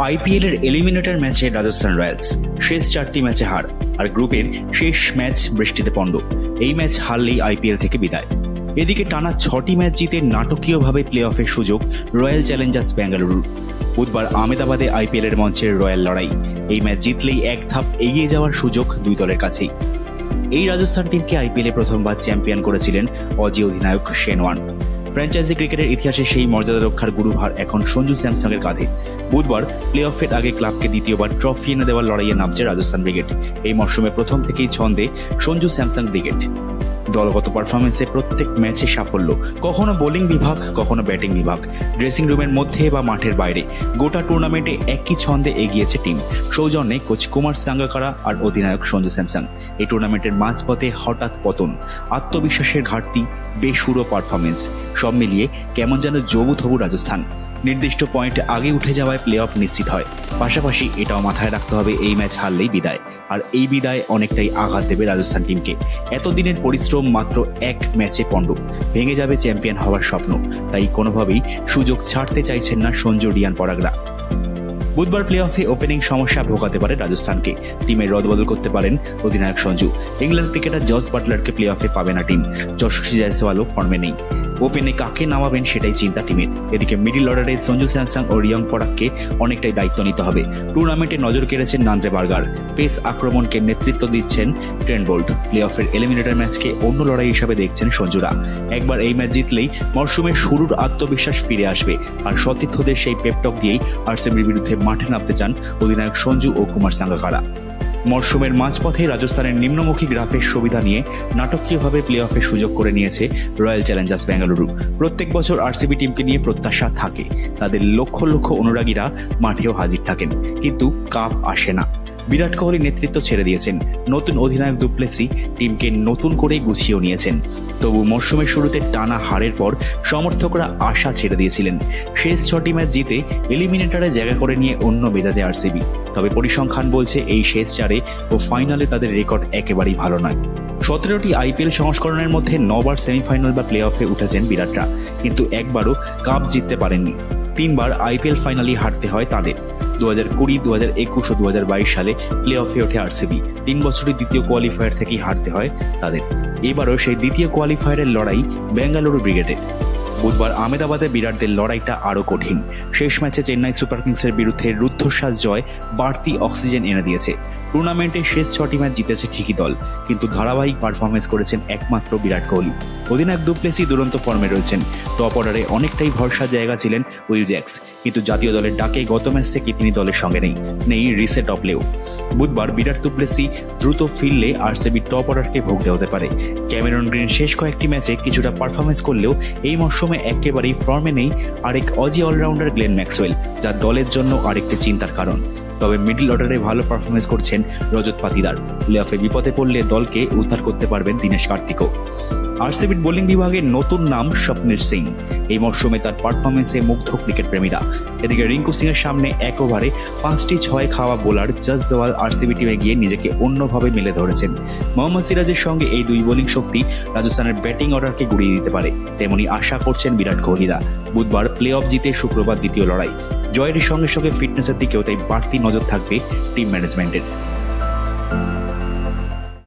IPL এর eliminator ম্যাচে Rajasthan Royals শেষ 4টি ম্যাচে হার আর গ্রুপের শেষ ম্যাচ বৃষ্টিতে পণ্ড। এই ম্যাচ হারলেই আইপিএল থেকে বিদায়। এদিকে টানা 6টি ম্যাচ জিতে নাটকীয়ভাবে প্লে অফের সুযোগ রয়্যাল চ্যালেঞ্জার্স বেঙ্গালুরুর। বুধবার আহমেদাবাদে আইপিএল এর মঞ্চের রয়্যাল লড়াই। এই ম্যাচ জিতলেই এক ধাপ এগিয়ে যাওয়ার সুযোগ দুই দলের কাছেই। এই রাজস্থান টিমকে আইপিএলে প্রথমবার চ্যাম্পিয়ন করেছিলেন অজি অধিনায়ক শেন ওয়ার্ন। ফ্র্যাঞ্চাইজি ক্রিকেটের ইতিহাসে সেই মর্যাদা রক্ষার গুরুভার এখন সঞ্জু স্যামসংয়ের কাঁধে। বুধবার প্লে অফের আগে ক্লাবকে দ্বিতীয়বার ট্রফি এনে দেওয়ার লড়াইয়ে নামছে রাজস্থান ব্রিগেড। এই মরশুমে প্রথম থেকেই ছন্দে সঞ্জু স্যামসং ব্রিগেড। দলগত পারফরমেন্সে প্রত্যেক ম্যাচে সাফল্য, কখনো বোলিং বিভাগ কখনো ব্যাটিং বিভাগ। ড্রেসিং রুমের মধ্যে বা মাঠের বাইরে গোটা টুর্নামেন্টে একই ছন্দে এগিয়েছে টিম। সৌজন্যে কোচ কুমার সাঙ্গাকারা আর অধিনায়ক সঞ্জু স্যামসং। এই টুর্নামেন্টের মাঝপথে হঠাৎ পতন, আত্মবিশ্বাসের ঘাটতি, বেসুরো পারফরমেন্স, সব মিলিয়ে কেমন যেন জবুথবু রাজস্থান। নির্দিষ্ট পয়েন্টে আগে উঠে যাওয়ায় প্লে অফ নিশ্চিত হয়। পাশাপাশি এটাও মাথায় রাখতে হবে এই ম্যাচ হারলেই বিদায়, আর এই বিদায় অনেকটাই আঘাত দেবে রাজস্থান টিমকে। এতদিনের পরিশ্রম মাত্র এক ম্যাচে পণ্ড, ভেঙে যাবে চ্যাম্পিয়ন হওয়ার স্বপ্ন। তাই কোনোভাবেই সুযোগ ছাড়তে চাইছেন না সঞ্জু রিয়ান পরাগরা। বুধবার প্লে অফে ওপেনিং সমস্যা ভোগাতে পারে রাজস্থানকে। টিমের রদবদল করতে পারেন অধিনায়ক সঞ্জু। ইংল্যান্ড ক্রিকেটার জস বাটলারকে প্লে অফে পাবে না টিম। যশস্বী জয়সওয়ালও ফর্মে নেই। ওপেনে কাকে নামাবেন সেটাই চিন্তা টিমের। এদিকে মিডল অর্ডারে সঞ্জু স্যামসং ও রিয়াং পরাগকে অনেকটাই দায়িত্ব নিতে হবে। টুর্নামেন্টে নজর কেড়েছেন নান্দ্রে বার্গার। পেস আক্রমণকে নেতৃত্ব দিচ্ছেন ট্রেন্ট বোল্ট। প্লে অফের এলিমিনেটর ম্যাচকে অন্য লড়াই হিসাবে দেখছেন সঞ্জুরা। একবার এই ম্যাচ জিতলেই মরশুমের শুরুর আত্মবিশ্বাস ফিরে আসবে, আর সতীর্থদের সেই পেপটক দিয়েই আরসিবির বিরুদ্ধে মাঠে নামতে চান অধিনায়ক সঞ্জু ও কুমার সাঙ্গাকারা। মরশুমের মাঝপথে রাজস্থানের নিম্নমুখী গ্রাফের সুবিধা নিয়ে নাটকীয়ভাবে প্লে অফের সুযোগ করে নিয়েছে রয়্যাল চ্যালেঞ্জার্স বেঙ্গালুরু। প্রত্যেক বছর আরসিবি টিমকে নিয়ে প্রত্যাশা থাকে, তাদের লক্ষ লক্ষ অনুরাগীরা মাঠেও হাজির থাকেন, কিন্তু কাপ আসে না। বিরাট কোহলি নেতৃত্ব ছেড়ে দিয়েছেন, নতুন অধিনায়ক ডু প্লেসি টিমকে নতুন করে গুছিয়েও নিয়েছেন। তবু মরশুমের শুরুতে টানা হারের পর সমর্থকরা আশা ছেড়ে দিয়েছিলেন। শেষ 6টি ম্যাচ জিতে এলিমিনেটরে জায়গা করে নিয়ে অন্য মেজাজে আরসিবি। তবে পরিসংখ্যান বলছে এই শেষ 4 ও ফাইনালে তাদের রেকর্ড একেবারেই ভালো নয়। 17টি আইপিএল সংস্করণের মধ্যে 9বার সেমিফাইনাল বা প্লে অফে উঠেছেন বিরাটরা, কিন্তু একবারও কাপ জিততে পারেননি। 3বার আইপিএল ফাইনালি হারতে হয় তাদের। 2020, 2021 ও 2022 সালে প্লে অফে ওঠে আরসিবি। 3 বছরই দ্বিতীয় কোয়ালিফায়ার থেকেই হারতে হয় তাদের। এবারও সেই দ্বিতীয় কোয়ালিফায়ারের লড়াই বেঙ্গালুরু ব্রিগেডের। বুধবার আহমেদাবাদে বিরাটদের লড়াইটা আরও কঠিন। শেষ ম্যাচে চেন্নাই সুপার কিংসের বিরুদ্ধে রুদ্ধশ্বাস জয় বাড়তি অক্সিজেন এনে দিয়েছে। টুর্নামেন্টে শেষ 6টি ম্যাচ জিতেছে ঠিকই দল, কিন্তু ধারাবাহিক পারফরমেন্স করেছেন একমাত্র বিরাট কোহলি। অধিনায়ক ডু প্লেসি দুরন্ত ফর্মে রয়েছেন। টপ অর্ডারে অনেকটাই ভরসার জায়গা ছিলেন উইল জ্যাক্স, কিন্তু জাতীয় দলের ডাকে গত ম্যাচ থেকে তিনি দলের সঙ্গে নেই রিসেট অফলেও। বুধবার বিরাট ডু প্লেসি দ্রুত ফিরলে আরসিবি টপ অর্ডারকে ভুগতে হতে পারে। ক্যামেরন গ্রিন শেষ কয়েকটি ম্যাচে কিছুটা পারফরমেন্স করলেও এই মরশুমে একেবারেই ফর্মে নেই আরেক অজি অলরাউন্ডার গ্লেন ম্যাক্সওয়েল, যা দলের জন্য আরেকটি চিন্তার কারণ। তবে মিডল অর্ডারে ভালো পারফরমেন্স করছেন রজত পাতিদার। প্লে অফে বিপদে পড়লে দলকে উদ্ধার করতে পারবেন দীনেশ কার্তিকও। আরসিবির বোলিং বিভাগে নতুন নাম স্বপ্নিল সিং। এই মরশুমে তার পারফরমেন্সে মুগ্ধ ক্রিকেট প্রেমীরা। এদিকে রিঙ্কু সিং এর সামনে এক ওভারে 5টি 6 খাওয়া বোলার জসওয়াল আরসিবি টিমে গিয়ে নিজেকে অন্যভাবে মেলে ধরেছেন। মোহাম্মদ সিরাজের সঙ্গে এই দুই বোলিং শক্তি রাজস্থানের ব্যাটিং অর্ডারকে গুড়িয়ে দিতে পারে, তেমনি আশা করছেন বিরাট কোহলিরা। বুধবার প্লে অফ জিতে শুক্রবার দ্বিতীয় লড়াই। জয়ের সঙ্গে সঙ্গে ফিটনেসের দিকেও তাই বাড়তি নজর থাকবে টিম ম্যানেজমেন্টের।